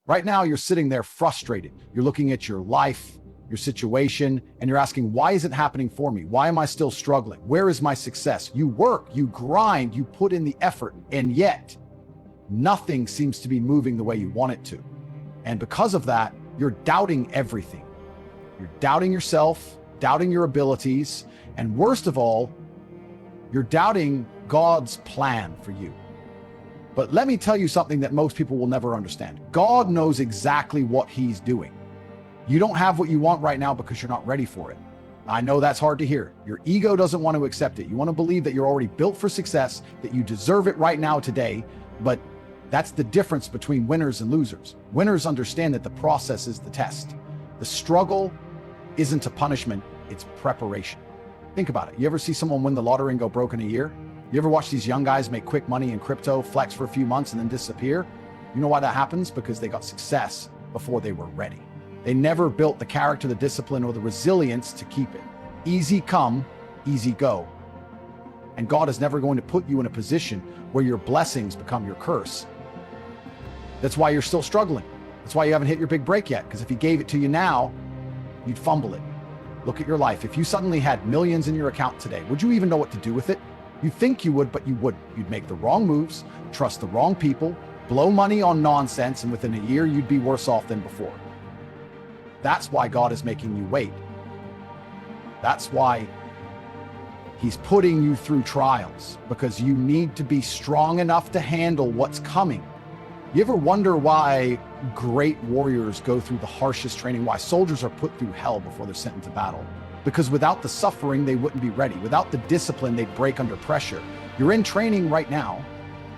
Right now, you're sitting there frustrated. You're looking at your life, your situation, and you're asking, why is it happening for me? Why am I still struggling? Where is my success? You work, you grind, you put in the effort, and yet nothing seems to be moving the way you want it to. And because of that, you're doubting everything. You're doubting yourself, doubting your abilities, and worst of all, you're doubting God's plan for you. But let me tell you something that most people will never understand. God knows exactly what he's doing. You don't have what you want right now because you're not ready for it. I know that's hard to hear. Your ego doesn't want to accept it. You want to believe that you're already built for success, that you deserve it right now today, but that's the difference between winners and losers. Winners understand that the process is the test. The struggle isn't a punishment, it's preparation. Think about it. You ever see someone win the lottery and go broke in a year? You ever watch these young guys make quick money in crypto, flex for a few months, and then disappear? You know why that happens? Because they got success before they were ready. They never built the character, the discipline, or the resilience to keep it. Easy come, easy go. And God is never going to put you in a position where your blessings become your curse. That's why you're still struggling. That's why you haven't hit your big break yet, because if he gave it to you now, you'd fumble it. Look at your life. If you suddenly had millions in your account today, would you even know what to do with it? You think you would, but you wouldn't. You'd make the wrong moves, trust the wrong people, blow money on nonsense, and within a year, you'd be worse off than before. That's why God is making you wait. That's why he's putting you through trials, because you need to be strong enough to handle what's coming. You ever wonder why great warriors go through the harshest training, why soldiers are put through hell before they're sent into battle? Because without the suffering, they wouldn't be ready. Without the discipline, they'd break under pressure. You're in training right now,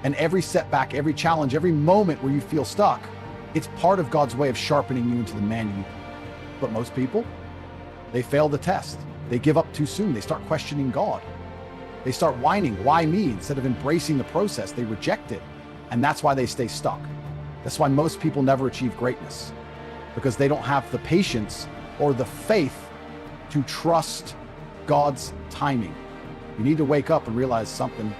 and every setback, every challenge, every moment where you feel stuck, it's part of God's way of sharpening you into the man you become. But most people, they fail the test. They give up too soon. They start questioning God. They start whining, why me? Instead of embracing the process, they reject it. And that's why they stay stuck. That's why most people never achieve greatness, because they don't have the patience or the faith to trust God's timing. You need to wake up and realize something.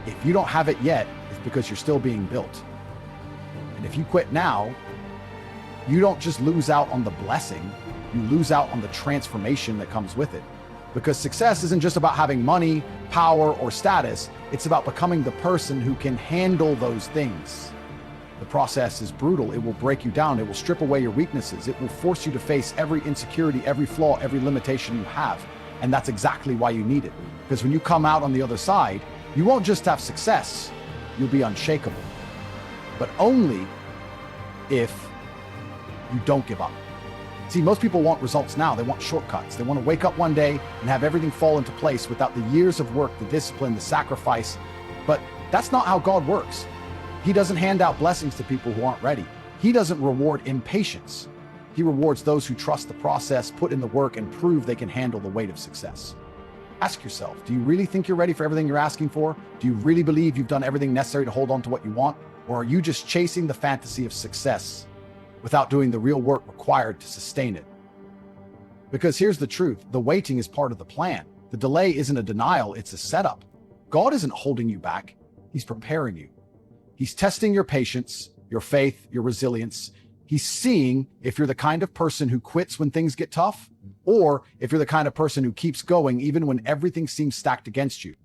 If you don't have it yet, it's because you're still being built. And if you quit now, you don't just lose out on the blessing, you lose out on the transformation that comes with it. Because success isn't just about having money, power, or status. It's about becoming the person who can handle those things. The process is brutal. It will break you down. It will strip away your weaknesses. It will force you to face every insecurity, every flaw, every limitation you have. And that's exactly why you need it. Because when you come out on the other side, you won't just have success, you'll be unshakable. But only if you don't give up. See, most people want results now. They want shortcuts. They want to wake up one day and have everything fall into place without the years of work, the discipline, the sacrifice. But that's not how God works. He doesn't hand out blessings to people who aren't ready. He doesn't reward impatience. He rewards those who trust the process, put in the work, and prove they can handle the weight of success. Ask yourself, do you really think you're ready for everything you're asking for? Do you really believe you've done everything necessary to hold on to what you want? Or are you just chasing the fantasy of success without doing the real work required to sustain it? Because here's the truth, the waiting is part of the plan. The delay isn't a denial, it's a setup. God isn't holding you back, he's preparing you. He's testing your patience, your faith, your resilience. He's seeing if you're the kind of person who quits when things get tough, or if you're the kind of person who keeps going even when everything seems stacked against you.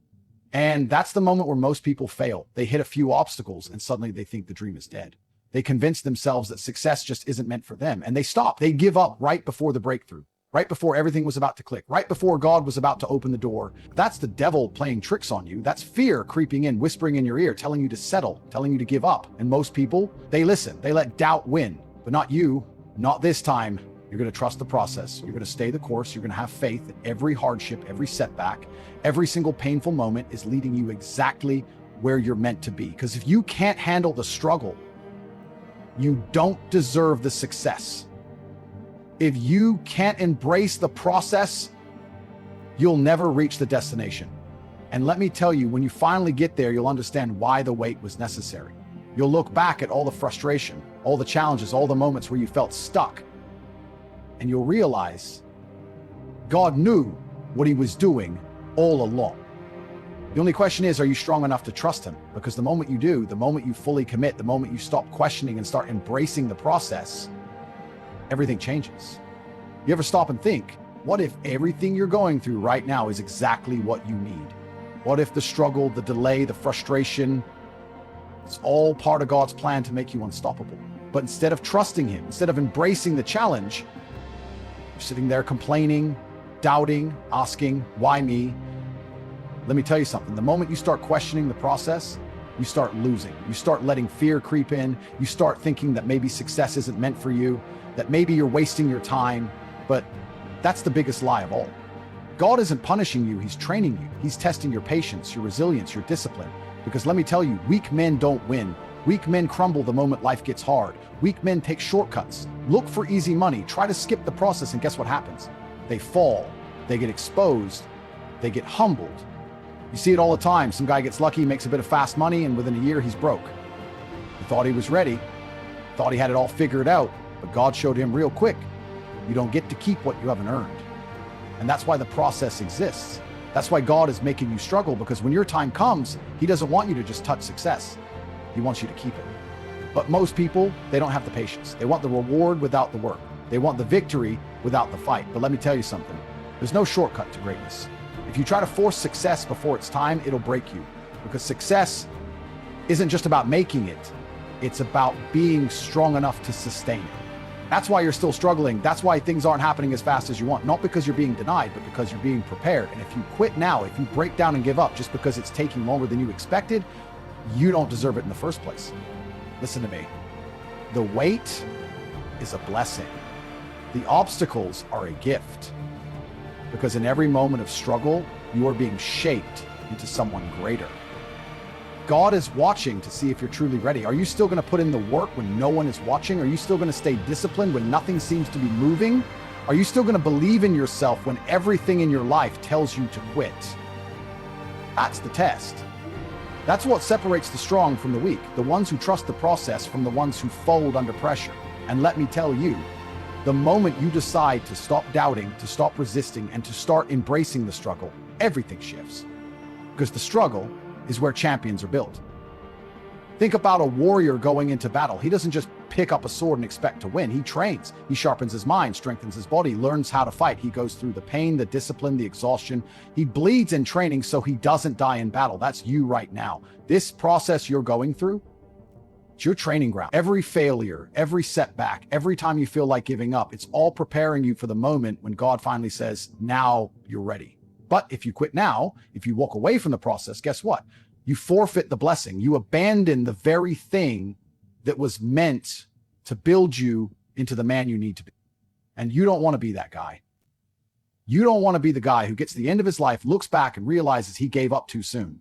And that's the moment where most people fail. They hit a few obstacles and suddenly they think the dream is dead. They convince themselves that success just isn't meant for them, and they stop. They give up right before the breakthrough, right before everything was about to click, right before God was about to open the door. That's the devil playing tricks on you. That's fear creeping in, whispering in your ear, telling you to settle, telling you to give up. And most people, they listen. They let doubt win. But not you, not this time. You're going to trust the process. You're going to stay the course. You're going to have faith that every hardship, every setback, every single painful moment is leading you exactly where you're meant to be. Because if you can't handle the struggle, you don't deserve the success. If you can't embrace the process, you'll never reach the destination. And let me tell you, when you finally get there, you'll understand why the wait was necessary. You'll look back at all the frustration, all the challenges, all the moments where you felt stuck, and you'll realize God knew what he was doing all along. The only question is, are you strong enough to trust him? Because the moment you do, the moment you fully commit, the moment you stop questioning and start embracing the process, everything changes. You ever stop and think, what if everything you're going through right now is exactly what you need? What if the struggle, the delay, the frustration, it's all part of God's plan to make you unstoppable? But instead of trusting him, instead of embracing the challenge, you're sitting there complaining, doubting, asking, why me? Let me tell you something. The moment you start questioning the process, you start losing. You start letting fear creep in. You start thinking that maybe success isn't meant for you, that maybe you're wasting your time. But that's the biggest lie of all. God isn't punishing you, he's training you. He's testing your patience, your resilience, your discipline. Because let me tell you, weak men don't win. Weak men crumble the moment life gets hard. Weak men take shortcuts, look for easy money, try to skip the process, and guess what happens? They fall, they get exposed, they get humbled. You see it all the time. Some guy gets lucky, makes a bit of fast money, and within a year he's broke. He thought he was ready, thought he had it all figured out, but God showed him real quick, you don't get to keep what you haven't earned. And that's why the process exists. That's why God is making you struggle, because when your time comes, he doesn't want you to just touch success. He wants you to keep it. But most people, they don't have the patience. They want the reward without the work. They want the victory without the fight. But let me tell you something. There's no shortcut to greatness. If you try to force success before it's time, it'll break you. Because success isn't just about making it. It's about being strong enough to sustain it. That's why you're still struggling. That's why things aren't happening as fast as you want. Not because you're being denied, but because you're being prepared. And if you quit now, if you break down and give up just because it's taking longer than you expected, you don't deserve it in the first place. Listen to me. The wait is a blessing. The obstacles are a gift. Because in every moment of struggle, you are being shaped into someone greater. God is watching to see if you're truly ready. Are you still going to put in the work when no one is watching? Are you still going to stay disciplined when nothing seems to be moving? Are you still going to believe in yourself when everything in your life tells you to quit? That's the test. That's what separates the strong from the weak, the ones who trust the process from the ones who fold under pressure. And let me tell you, the moment you decide to stop doubting, to stop resisting, and to start embracing the struggle, everything shifts. Because the struggle is where champions are built. Think about a warrior going into battle. He doesn't just pick up a sword and expect to win. He trains. He sharpens his mind, strengthens his body, learns how to fight. He goes through the pain, the discipline, the exhaustion. He bleeds in training so he doesn't die in battle. That's you right now. This process you're going through, it's your training ground. Every failure, every setback, every time you feel like giving up, it's all preparing you for the moment when God finally says, now you're ready. But if you quit now, if you walk away from the process, guess what? You forfeit the blessing. You abandon the very thing that was meant to build you into the man you need to be. And you don't want to be that guy. You don't want to be the guy who gets to the end of his life, looks back and realizes he gave up too soon.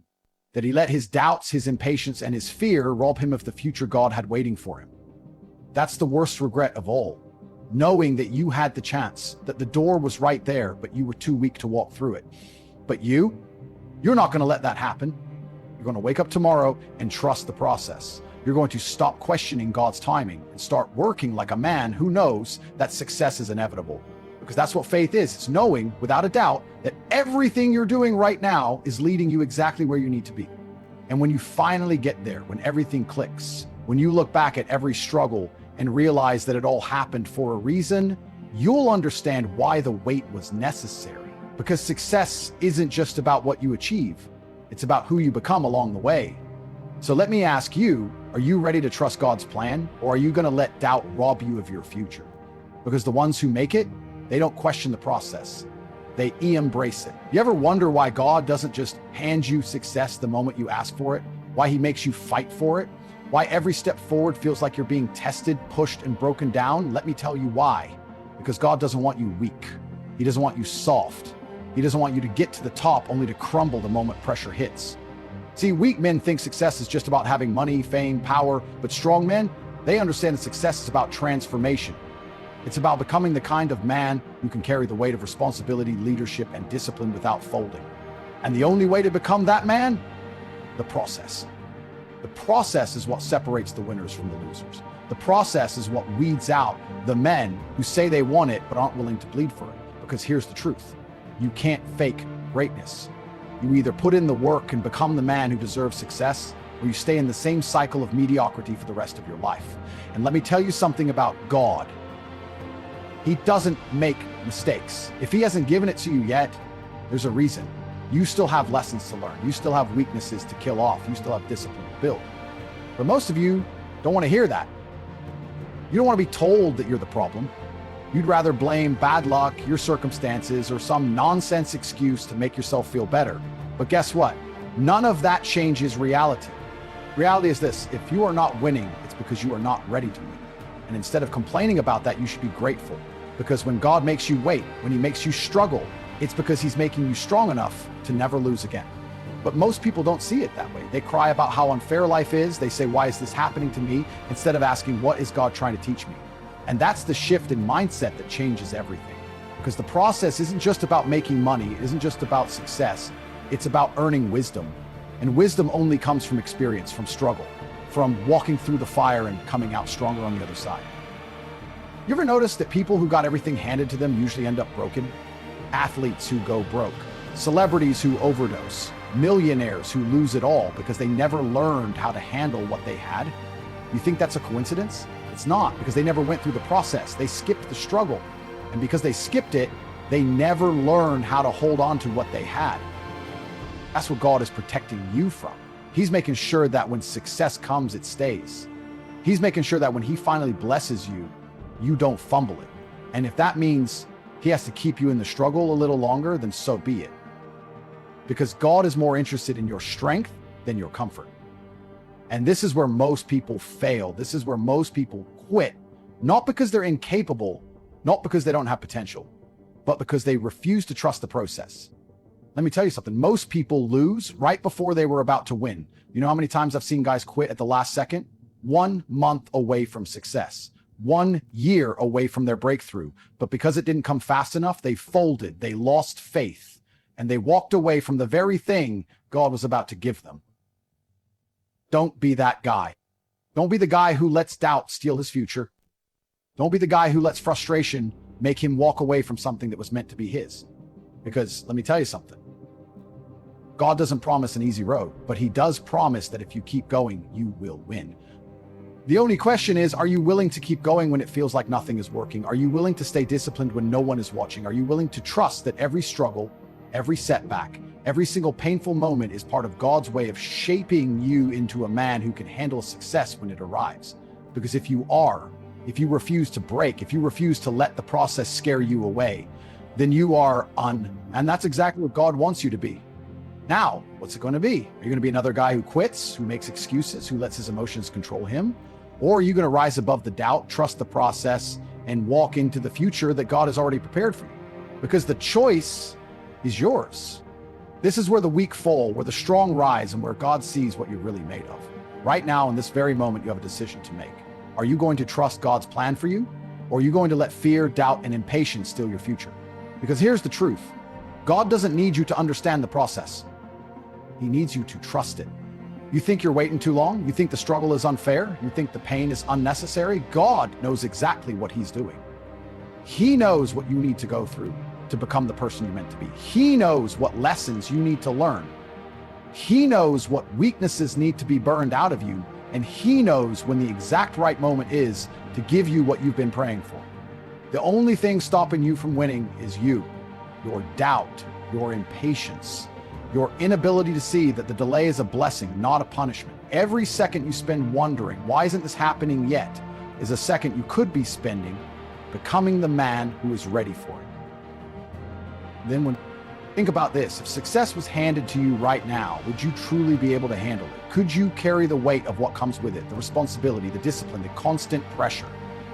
That he let his doubts, his impatience, and his fear rob him of the future God had waiting for him. That's the worst regret of all. Knowing that you had the chance, that the door was right there, but you were too weak to walk through it. But you're not going to let that happen. You're going to wake up tomorrow and trust the process. You're going to stop questioning God's timing and start working like a man who knows that success is inevitable. Because that's what faith is. It's knowing, without a doubt, that everything you're doing right now is leading you exactly where you need to be. And when you finally get there, when everything clicks, when you look back at every struggle and realize that it all happened for a reason, you'll understand why the wait was necessary. Because success isn't just about what you achieve. It's about who you become along the way. So let me ask you, are you ready to trust God's plan? Or are you going to let doubt rob you of your future? Because the ones who make it, they don't question the process. They embrace it. You ever wonder why God doesn't just hand you success the moment you ask for it? Why he makes you fight for it? Why every step forward feels like you're being tested, pushed, and broken down? Let me tell you why. Because God doesn't want you weak. He doesn't want you soft. He doesn't want you to get to the top only to crumble the moment pressure hits. See, weak men think success is just about having money, fame, power, but strong men, they understand that success is about transformation. It's about becoming the kind of man who can carry the weight of responsibility, leadership, and discipline without folding. And the only way to become that man? The process. The process is what separates the winners from the losers. The process is what weeds out the men who say they want it but aren't willing to bleed for it. Because here's the truth. You can't fake greatness. You either put in the work and become the man who deserves success, or you stay in the same cycle of mediocrity for the rest of your life. And let me tell you something about God. He doesn't make mistakes. If he hasn't given it to you yet, there's a reason. You still have lessons to learn. You still have weaknesses to kill off. You still have discipline to build. But most of you don't want to hear that. You don't want to be told that you're the problem. You'd rather blame bad luck, your circumstances, or some nonsense excuse to make yourself feel better. But guess what? None of that changes reality. Reality is this: if you are not winning, it's because you are not ready to win. And instead of complaining about that, you should be grateful. Because when God makes you wait, when he makes you struggle, it's because he's making you strong enough to never lose again. But most people don't see it that way. They cry about how unfair life is. They say, why is this happening to me? Instead of asking, what is God trying to teach me? And that's the shift in mindset that changes everything. Because the process isn't just about making money. It isn't just about success. It's about earning wisdom. And wisdom only comes from experience, from struggle, from walking through the fire and coming out stronger on the other side. You ever notice that people who got everything handed to them usually end up broken? Athletes who go broke, celebrities who overdose, millionaires who lose it all because they never learned how to handle what they had. You think that's a coincidence? It's not, because they never went through the process. They skipped the struggle. And because they skipped it, they never learned how to hold on to what they had. That's what God is protecting you from. He's making sure that when success comes, it stays. He's making sure that when he finally blesses you, you don't fumble it. And if that means he has to keep you in the struggle a little longer, then so be it. Because God is more interested in your strength than your comfort. And this is where most people fail. This is where most people quit, not because they're incapable, not because they don't have potential, but because they refuse to trust the process. Let me tell you something. Most people lose right before they were about to win. You know how many times I've seen guys quit at the last second? 1 month away from success. 1 year away from their breakthrough. But because it didn't come fast enough, they folded, they lost faith, and they walked away from the very thing God was about to give them. Don't be that guy. Don't be the guy who lets doubt steal his future. Don't be the guy who lets frustration make him walk away from something that was meant to be his. Because let me tell you something. God doesn't promise an easy road, but he does promise that if you keep going, you will win. The only question is, are you willing to keep going when it feels like nothing is working? Are you willing to stay disciplined when no one is watching? Are you willing to trust that every struggle, every setback, every single painful moment is part of God's way of shaping you into a man who can handle success when it arrives? Because if you refuse to break, if you refuse to let the process scare you away, then you are and that's exactly what God wants you to be. Now, what's it going to be? Are you going to be another guy who quits, who makes excuses, who lets his emotions control him? Or are you going to rise above the doubt, trust the process, and walk into the future that God has already prepared for you? Because the choice is yours. This is where the weak fall, where the strong rise, and where God sees what you're really made of. Right now, in this very moment, you have a decision to make. Are you going to trust God's plan for you? Or are you going to let fear, doubt, and impatience steal your future? Because here's the truth. God doesn't need you to understand the process. He needs you to trust it. You think you're waiting too long? You think the struggle is unfair? You think the pain is unnecessary? God knows exactly what he's doing. He knows what you need to go through to become the person you're meant to be. He knows what lessons you need to learn. He knows what weaknesses need to be burned out of you, and he knows when the exact right moment is to give you what you've been praying for. The only thing stopping you from winning is you, your doubt, your impatience, your inability to see that the delay is a blessing, not a punishment. Every second you spend wondering, why isn't this happening yet, is a second you could be spending becoming the man who is ready for it. Think about this. If success was handed to you right now, would you truly be able to handle it? Could you carry the weight of what comes with it, the responsibility, the discipline, the constant pressure?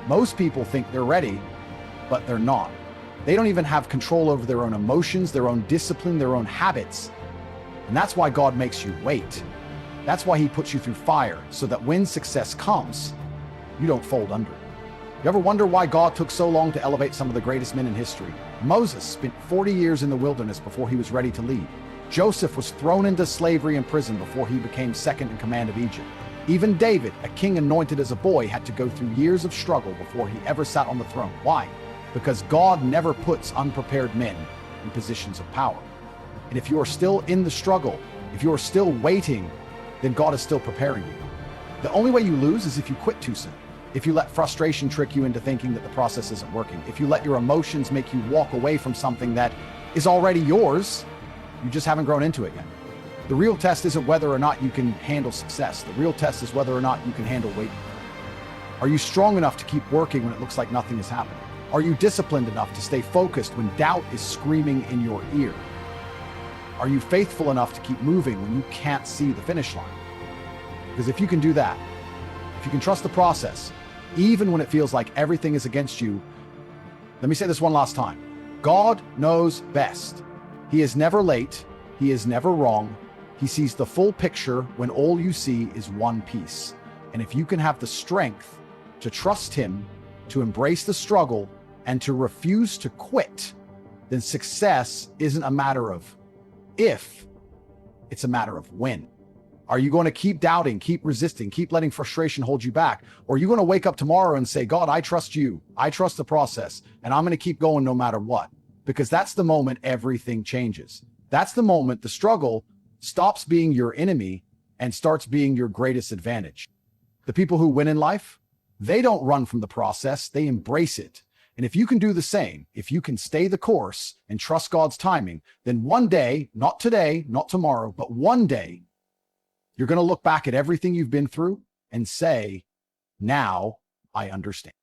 Most people think they're ready, but they're not. They don't even have control over their own emotions, their own discipline, their own habits. And that's why God makes you wait. That's why he puts you through fire, so that when success comes, you don't fold under it. You ever wonder why God took so long to elevate some of the greatest men in history? Moses spent 40 years in the wilderness before he was ready to lead. Joseph was thrown into slavery and prison before he became second in command of Egypt. Even David, a king anointed as a boy, had to go through years of struggle before he ever sat on the throne. Why? Because God never puts unprepared men in positions of power. And if you are still in the struggle, if you are still waiting, then God is still preparing you. The only way you lose is if you quit too soon. If you let frustration trick you into thinking that the process isn't working. If you let your emotions make you walk away from something that is already yours, you just haven't grown into it yet. The real test isn't whether or not you can handle success. The real test is whether or not you can handle waiting. Are you strong enough to keep working when it looks like nothing is happening? Are you disciplined enough to stay focused when doubt is screaming in your ear? Are you faithful enough to keep moving when you can't see the finish line? Because if you can do that, if you can trust the process, even when it feels like everything is against you, let me say this one last time. God knows best. He is never late. He is never wrong. He sees the full picture when all you see is one piece. And if you can have the strength to trust him, to embrace the struggle, and to refuse to quit, then success isn't a matter of if, it's a matter of when. Are you going to keep doubting, keep resisting, keep letting frustration hold you back? Or are you going to wake up tomorrow and say, God, I trust you. I trust the process, and I'm going to keep going no matter what? Because that's the moment everything changes. That's the moment the struggle stops being your enemy and starts being your greatest advantage. The people who win in life, they don't run from the process, they embrace it. And if you can do the same, if you can stay the course and trust God's timing, then one day, not today, not tomorrow, but one day, you're going to look back at everything you've been through and say, now I understand.